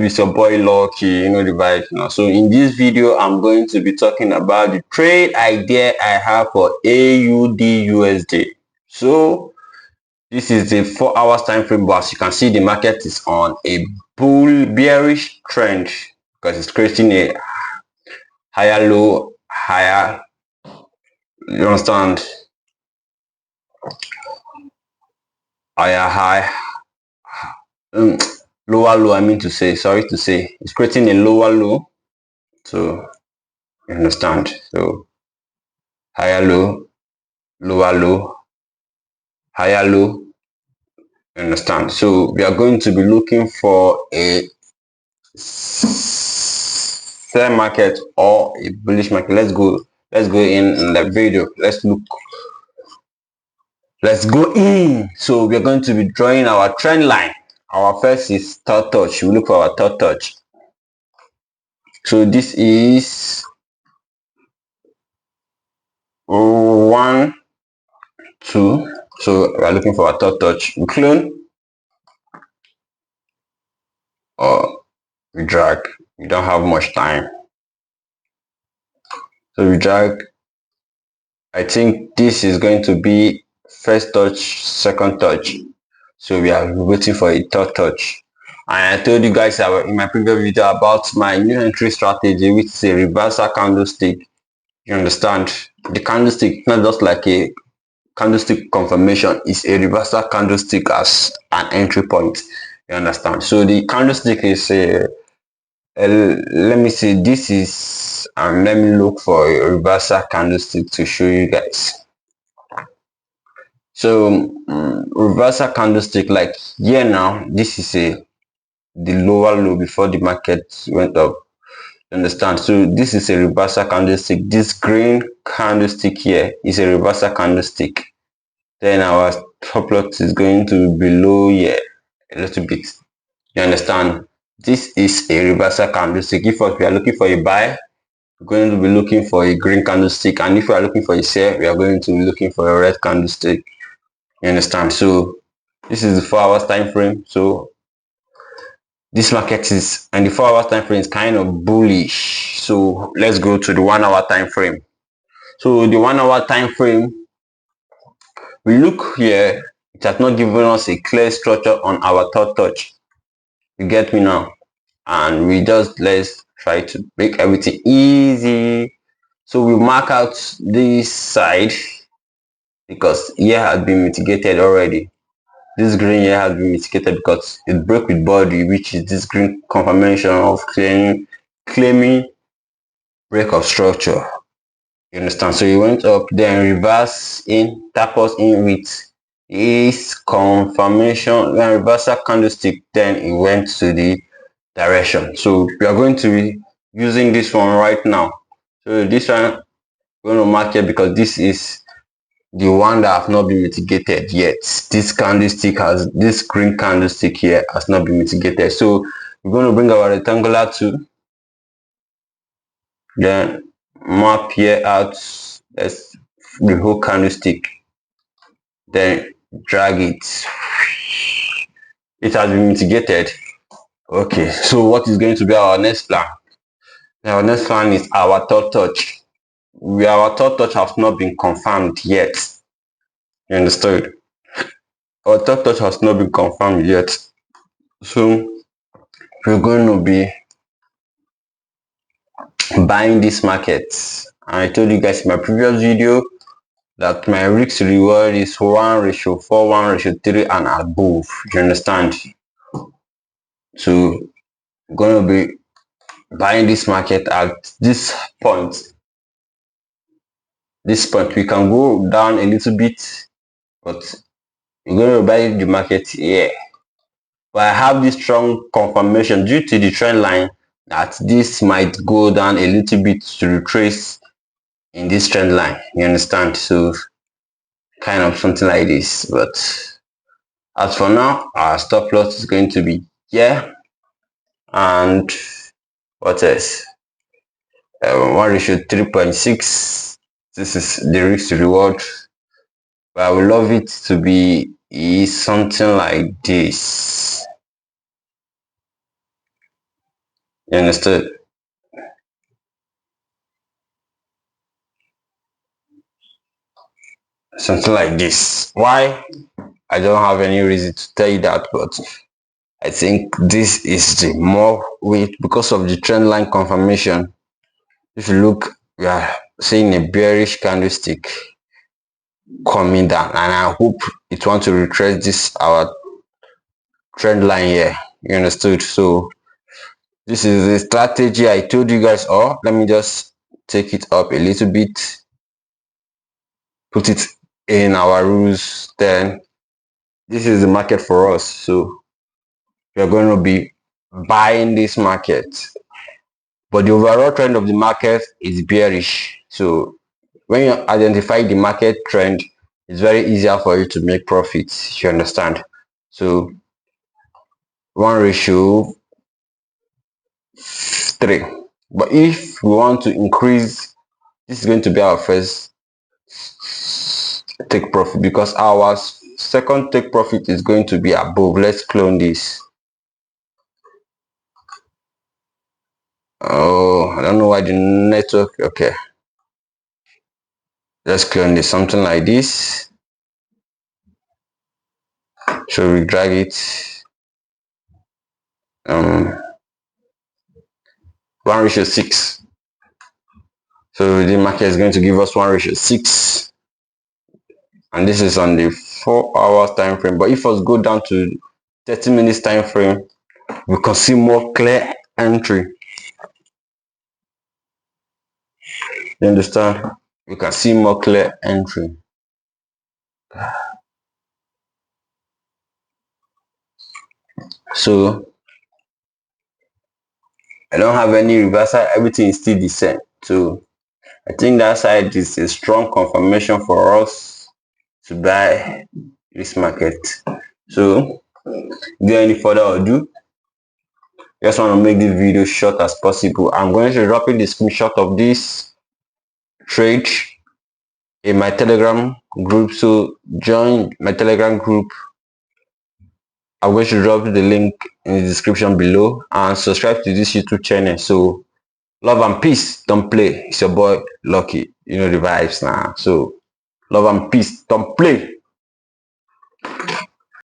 YouTube, it's your boy Lucky, you know the vibe now. So in this video, I'm going to be talking about the trade idea I have for audusd. So this is a 4 hours time frame, but as you can see, the market is on a bearish trend because it's creating a higher low, higher, you understand, higher high, lower low, I mean to say, sorry to say, it's creating a lower low. So you understand, so higher low, lower low, higher low, you understand. So we are going to be looking for a sell market or a bullish market. Let's go in the video. Let's go in. So we are going to be drawing our trend line. Our first is third touch. We look for our third touch. So this is 1, 2. So we are looking for our third touch. We clone or we drag. We don't have much time, so we drag. I think this is going to be first touch, second touch, so we are waiting for a third touch. And I told you guys in my previous video about my new entry strategy, which is a reversal candlestick. You understand, the candlestick, not just like a candlestick confirmation, is a reversal candlestick as an entry point. You understand. So the candlestick is a let me see, this is let me look for a reversal candlestick to show you guys. So reversal candlestick, like here now, this is the lower low before the market went up. You understand. So this is a reversal candlestick. This green candlestick here is a reversal candlestick. Then our top lot is going to be below here a little bit. You understand. This is a reversal candlestick. If we are looking for a buy, we're going to be looking for a green candlestick, and if we are looking for a sell, we are going to be looking for a red candlestick. You understand. So this is the 4 hours time frame. So this market is, and the 4 hours time frame is kind of bullish. So let's go to the 1 hour time frame. So the 1 hour time frame, we look here, it has not given us a clear structure on our third touch. You get me now? And let's try to make everything easy. So we mark out this side because here has been mitigated already. This green here has been mitigated because it broke with body, which is this green confirmation of claiming break of structure. You understand? So it went up, then reverse in, tap us in with its confirmation, then reversal candlestick, then it went to the direction. So we are going to be using this one right now. So this one we're going to mark it because this is the one that have not been mitigated yet. This green candlestick here has not been mitigated. So we're going to bring our rectangular tool, then map here out as the whole candlestick, then drag it. It has been mitigated. Okay, so what is going to be our next plan? Our next plan is our third touch. Our third touch has not been confirmed yet. You understood? Our third touch has not been confirmed yet. So we're going to be buying this market. And I told you guys in my previous video that my risk reward is 1:4, 1:3 and above. You understand? So we're going to be buying this market at this point. We can go down a little bit, but we're going to buy the market here. But I have this strong confirmation due to the trend line that this might go down a little bit to retrace in this trend line. You understand? So kind of something like this. But as for now, our stop loss is going to be here. And what else? 1:3.6. This is the risk to reward. But I would love it to be something like this. You understood? Something like this. Why? I don't have any reason to tell you that, but I think this is the more weight because of the trend line confirmation. If you look, we are seeing a bearish candlestick coming down, and I hope it wants to retrace this our trend line here. You understood? So this is the strategy I told you guys. Or let me just take it up a little bit, put it in our rules. Then this is the market for us. So we are going to be buying this market, but the overall trend of the market is bearish. So when you identify the market trend, it's very easier for you to make profits. You understand? So 1:3. But if we want to increase, this is going to be our first take profit, because our second take profit is going to be above. Let's clone this. Oh, I don't know why the network. Okay, let's clone this, something like this. So we drag it 1:6. So the market is going to give us 1:6, and this is on the 4 hours time frame. But if us go down to 30 minutes time frame, we can see more clear entry. You understand? We can see more clear entry. So I don't have any reversal, everything is still the same. So I think that side is a strong confirmation for us to buy this market. So without any further ado, just want to make this video short as possible. I'm going to drop in the screenshot of this trade in my Telegram group. So join my Telegram group. I'm going to drop the link in the description below, and subscribe to this YouTube channel. So love and peace, don't play. It's your boy Lucky. You know the vibes now. So love and peace, don't play.